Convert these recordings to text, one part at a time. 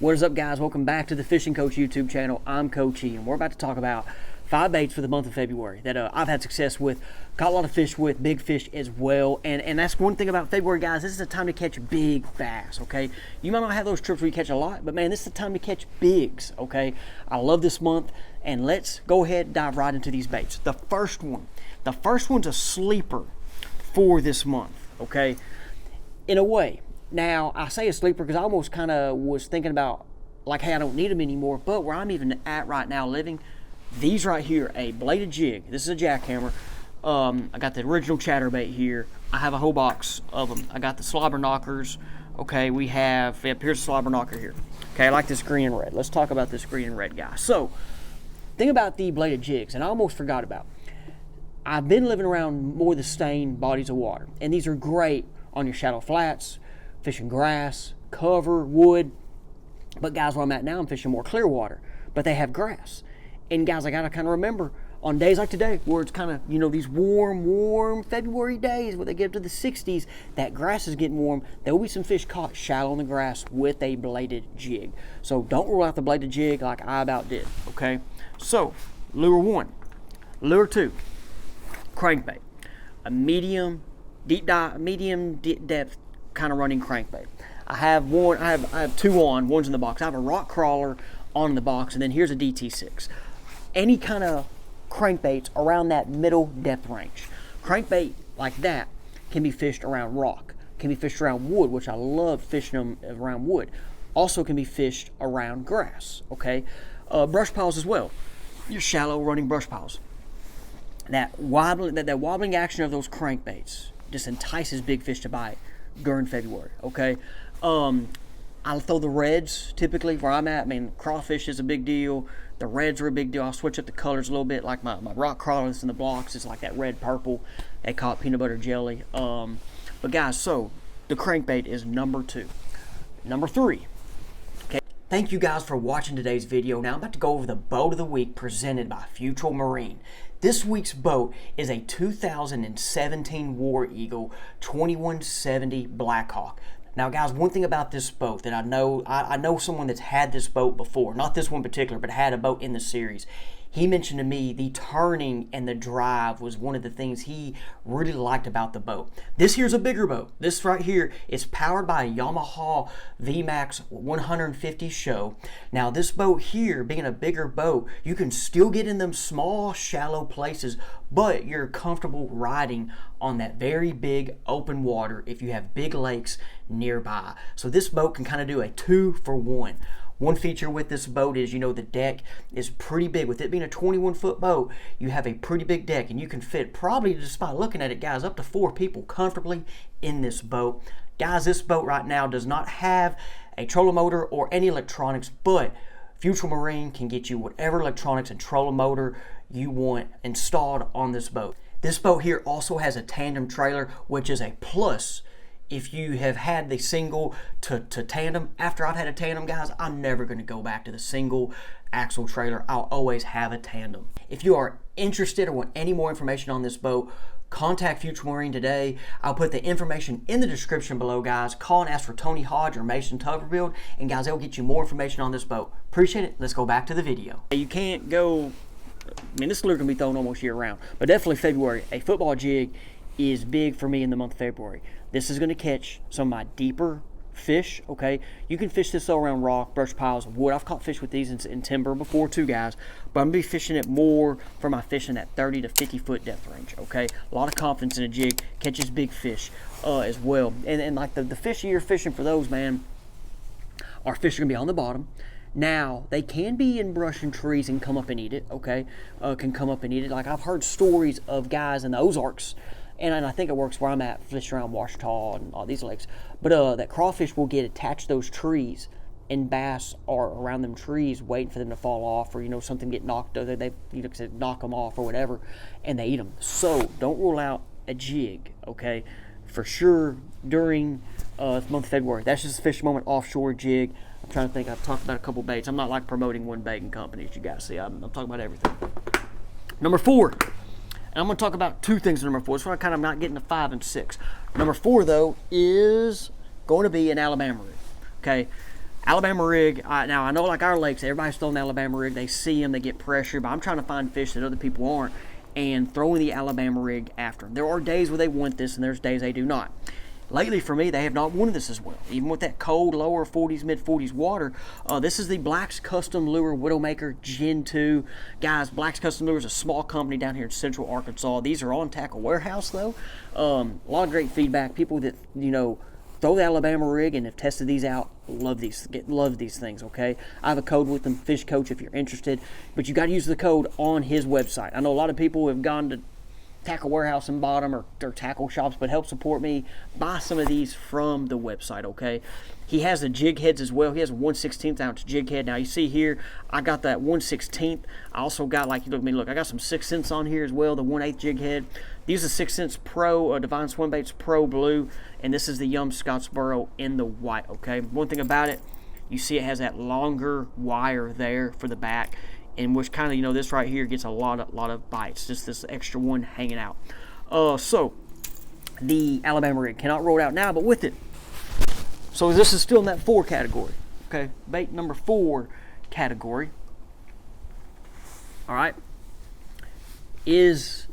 What is up, guys? Welcome back to the Fishing Coach YouTube channel. I'm Coach E, and we're about to talk about 5 baits for the month of February that I've had success with, caught a lot of fish with, big fish as well. And that's one thing about February, guys. This is a time to catch big bass, okay? You might not have those trips where you catch a lot, but man, this is the time to catch bigs, okay? I love this month, and let's go ahead and dive right into these baits. The first one's a sleeper for this month, okay? In a way. Now, I say a sleeper because I almost kind of was thinking about, like, hey, I don't need them anymore. But where I'm even at right now living, these right here, a bladed jig. This is a jackhammer. I got the original chatterbait here. I have a whole box of them. I got the slobber knockers. Okay, here's a slobber knocker here. Okay, I like this green and red. Let's talk about this green and red guy. So, think about the bladed jigs, and I almost forgot about. I've been living around more of the stained bodies of water, and these are great on your shallow flats, fishing grass, cover, wood. But guys, where I'm at now, I'm fishing more clear water, but they have grass. And guys, I gotta kind of remember on days like today, where it's kind of, you know, these warm February days where they get up to the 60s, that grass is getting warm. There will be some fish caught shallow in the grass with a bladed jig. So don't rule out the bladed jig like I about did, okay? So, lure 1. Lure 2, crankbait. A medium depth kind of running crankbait. I have two on, one's in the box. I have a rock crawler on the box, and then here's a DT6. Any kind of crankbaits around that middle depth range. Crankbait like that can be fished around rock, can be fished around wood, which I love fishing them around wood. Also can be fished around grass, okay? Brush piles as well. Your shallow running brush piles. That wobbling action of those crankbaits just entices big fish to bite during February, okay? I'll throw the reds typically where I'm at. I mean, crawfish is a big deal. The reds are a big deal. I'll switch up the colors a little bit, like my rock crawlers in the blocks. It's like that red purple. They call it peanut butter jelly. But guys, so the crankbait is number 2. Number 3. Okay. Thank you guys for watching today's video. Now I'm about to go over the boat of the week presented by Future Marine. This week's boat is a 2017 War Eagle 2170 Blackhawk. Now guys, one thing about this boat that I know someone that's had this boat before, not this one in particular, but had a boat in the series. He mentioned to me the turning and the drive was one of the things he really liked about the boat. This here's a bigger boat. This right here is powered by a Yamaha VMAX 150 show. Now this boat here, being a bigger boat, you can still get in them small, shallow places, but you're comfortable riding on that very big open water if you have big lakes nearby. So this boat can kind of do a 2-for-1. One feature with this boat is, you know, the deck is pretty big. With it being a 21-foot boat, you have a pretty big deck, and you can fit probably, just by looking at it, guys, up to 4 people comfortably in this boat. Guys, this boat right now does not have a trolling motor or any electronics, but Future Marine can get you whatever electronics and trolling motor you want installed on this boat. This boat here also has a tandem trailer, which is a plus. If you have had the single to tandem, after I've had a tandem, guys, I'm never going to go back to the single axle trailer. I'll always have a tandem. If you are interested or want any more information on this boat, contact Future Marine today. I'll put the information in the description below, guys. Call and ask for Tony Hodge or Mason Tuberfield, and guys, they'll get you more information on this boat. Appreciate it. Let's go back to the video. You can't go, I mean, this lure can be thrown almost year round, but definitely February. A football jig is big for me in the month of February. This is going to catch some of my deeper fish, okay? You can fish this all around rock, brush piles, wood. I've caught fish with these in timber before too, guys, but I'm going to be fishing it more for my fishing that 30 to 50 foot depth range, okay? A lot of confidence in a jig, catches big fish as well. And like the fish you're fishing for those, man, our fish are going to be on the bottom. Now, they can be in brush and trees and come up and eat it, okay? Can come up and eat it. Like, I've heard stories of guys in the Ozarks, and I think it works where I'm at, fishing around Washita and all these lakes. But that crawfish will get attached to those trees, and bass are around them trees waiting for them to fall off, or, you know, something get knocked, they you know, knock them off or whatever, and they eat them. So don't rule out a jig, okay? For sure during the month of February. That's just a fish moment offshore jig. I'm trying to think. I've talked about a couple baits. I'm not like promoting one baiting company, as you guys see. I'm talking about everything. Number 4. And I'm going to talk about 2 things in number 4. So I'm kind of not getting to 5 and 6. Number 4, though, is going to be an Alabama rig. Okay, Alabama rig, now I know like our lakes, everybody's throwing the Alabama rig. They see them, they get pressure, but I'm trying to find fish that other people aren't and throwing the Alabama rig after them. There are days where they want this and there's days they do not. Lately for me, they have not wanted this as well. Even with that cold, lower 40s, mid 40s water, this is the Black's Custom Lure Widowmaker Gen 2. Guys, Black's Custom Lure is a small company down here in Central Arkansas. These are on Tackle Warehouse though. A lot of great feedback. People that, you know, throw the Alabama rig and have tested these out, love these things, okay? I have a code with them, Fish Coach, if you're interested, but you got to use the code on his website. I know a lot of people have gone to Tackle Warehouse and bought them, or tackle shops, but help support me, buy some of these from the website, okay? He has the jig heads as well. He has a 1/16 ounce jig head. Now you see here, I got that 1/16. I also got, like, look, I got some 6 cents on here as well, the 1/8 jig head. These are 6 cents Pro, Divine Swimbaits Pro Blue, and this is the Yum Scottsboro in the white, okay? One thing about it, you see it has that longer wire there for the back, and which kind of, you know, this right here gets a lot of bites, just this extra one hanging out. So the Alabama rig cannot roll it out now, but with it, so this is still in that 4 category, okay? Bait number 4 category, all right, is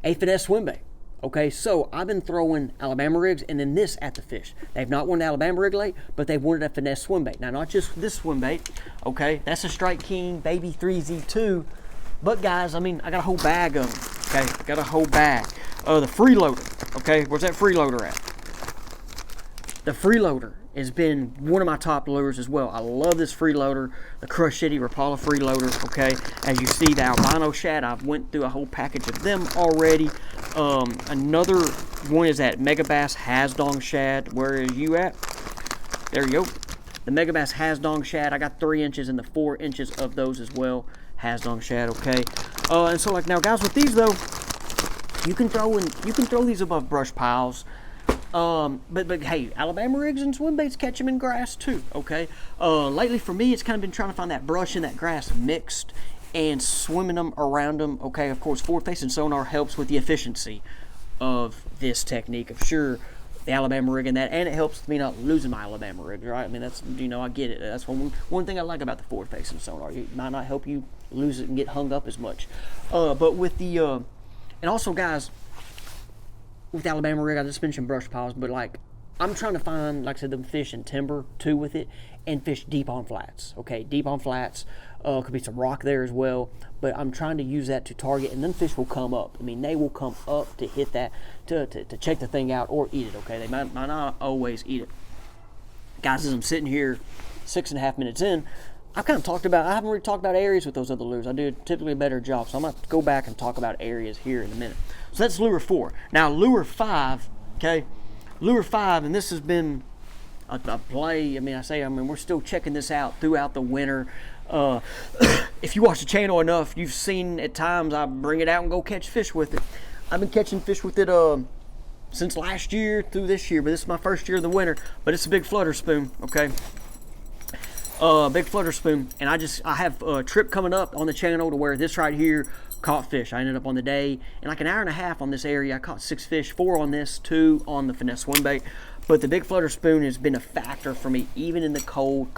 a Finesse Swimbait. Okay, so I've been throwing Alabama rigs and then this at the fish. They've not wanted Alabama rig late, but they've wanted a Finesse Swimbait. Now, not just this Swimbait, okay? That's a Strike King Baby 3Z2. But guys, I mean, I got a whole bag of them, okay? I got a whole bag. The freeloader, okay? Where's that freeloader at? The freeloader has been one of my top lures as well. I love this freeloader, the Crush City Rapala freeloader, okay? As you see, the albino shad, I've went through a whole package of them already. Another one is that Megabass Hasdong shad. Where are you at? There you go. The Megabass Hasdong shad, I got 3 inches and the 4 inches of those as well. Hasdong shad, okay? And so, like, now guys, with these though, you can throw these above brush piles. But hey, Alabama rigs and swim baits catch them in grass too, okay? Lately for me, it's kind of been trying to find that brush and that grass mixed and swimming them around them, okay? Of course, forward-facing sonar helps with the efficiency of this technique. I'm sure the Alabama rig and that, and it helps me not losing my Alabama rig, right? I mean, that's, you know, I get it. That's one thing I like about the forward-facing sonar. It might not help you lose it and get hung up as much. But with the, and also, guys, with Alabama rig, I just mentioned brush piles, but like, I'm trying to find, like I said, them fish in timber too with it, and fish deep on flats, okay? Deep on flats, could be some rock there as well, but I'm trying to use that to target, and then fish will come up. I mean, they will come up to hit that, to check the thing out or eat it, okay? They might not always eat it. Guys, as I'm sitting here 6.5 minutes in, I've kind of talked about, I haven't really talked about areas with those other lures. I do typically a better job, so I'm going to go back and talk about areas here in a minute. So that's lure 4. Now, lure 5, okay? Lure 5, and this has been a play. I mean, we're still checking this out throughout the winter. If you watch the channel enough, you've seen at times I bring it out and go catch fish with it. I've been catching fish with it since last year through this year, but this is my first year of the winter. But it's a big flutter spoon, okay? Big flutter spoon, and I have a trip coming up on the channel to where this right here caught fish. I ended up on the day in like an hour and a half on this area. I caught 6 fish, 4 on this, 2 on the Finesse Swimbait. But the big flutter spoon has been a factor for me, even in the cold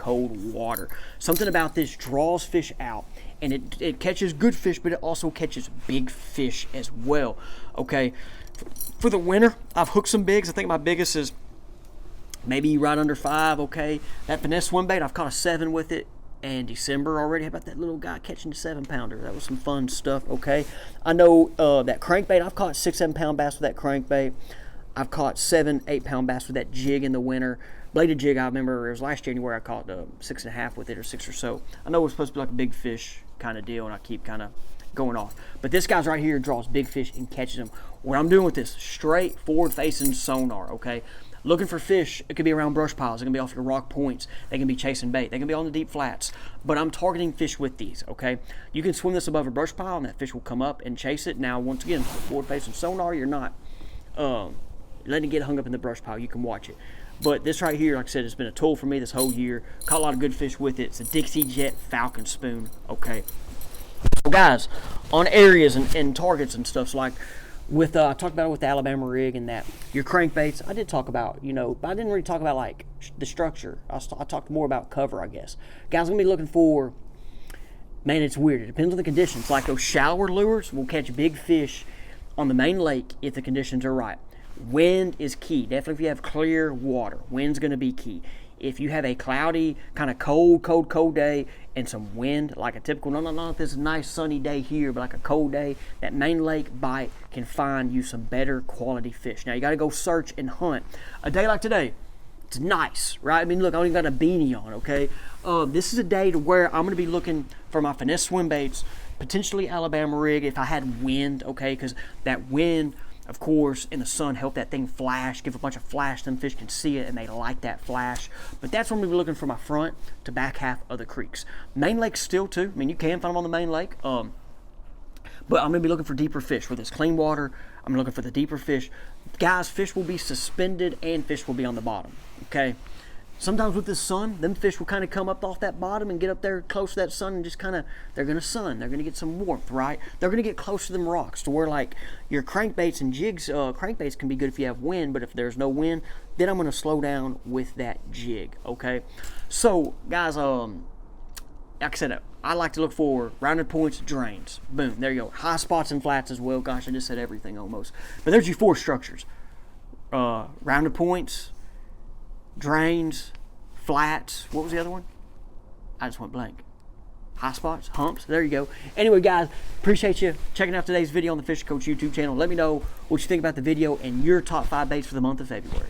water. Something about this draws fish out, and it catches good fish, but it also catches big fish as well. Okay, for the winter, I've hooked some bigs. I think my biggest is maybe right under 5, okay? That Finesse Swimbait, I've caught a 7 with it in December already. How about that little guy catching a 7-pounder? That was some fun stuff, okay? I know that crankbait, I've caught 6-7 pound bass with that crankbait. I've caught 7-8 pound bass with that jig in the winter. Bladed jig, I remember it was last January, I caught 6.5 with it, or 6 or so. I know it was supposed to be like a big fish kind of deal, and I keep kind of going off. But this guy's right here draws big fish and catches them. What I'm doing with this, straight forward-facing sonar, okay? Looking for fish, it could be around brush piles, it can be off your rock points, they can be chasing bait, they can be on the deep flats, but I'm targeting fish with these, okay? You can swim this above a brush pile and that fish will come up and chase it. Now, once again, forward-facing sonar, you're not letting it get hung up in the brush pile, you can watch it. But this right here, like I said, has been a tool for me this whole year. Caught a lot of good fish with it. It's a Dixie Jet Falcon spoon, okay? So guys, on areas and targets and stuff, so like, with I talked about it with the Alabama rig and that your crankbaits. I did talk about, you know, but I didn't really talk about like the structure. I talked more about cover, I guess. Guys, gonna be looking for. Man, it's weird. It depends on the conditions. Like those shallower lures will catch big fish on the main lake if the conditions are right. Wind is key. Definitely if you have clear water, wind's going to be key. If you have a cloudy, kind of cold day and some wind, like a typical, not this nice sunny day here, but like a cold day, that main lake bite can find you some better quality fish. Now, you got to go search and hunt. A day like today, it's nice, right? I mean, look, I only got a beanie on, okay? This is a day to where I'm going to be looking for my Finesse Swimbaits, potentially Alabama rig if I had wind, okay? Because that wind, of course, in the sun, help that thing flash, give a bunch of flash, them fish can see it and they like that flash. But that's when we're looking for my front to back half of the creeks. Main lake still too. I mean, you can find them on the main lake. But I'm going to be looking for deeper fish. Where there's clean water, I'm looking for the deeper fish. Guys, fish will be suspended and fish will be on the bottom, okay? Sometimes with the sun, them fish will kind of come up off that bottom and get up there close to that sun and just kind of, they're going to sun. They're going to get some warmth, right? They're going to get close to them rocks to where like your crankbaits and jigs, crankbaits can be good if you have wind, but if there's no wind, then I'm going to slow down with that jig, okay? So, guys, like I said, I like to look for rounded points, drains. Boom, there you go. High spots and flats as well. Gosh, I just said everything almost. But there's your 4 structures. Rounded points, drains, flats. What was the other one? I just went blank. High spots, humps. There you go. Anyway, guys, appreciate you checking out today's video on the Fishing Coach YouTube channel. Let me know what you think about the video and your top 5 baits for the month of February.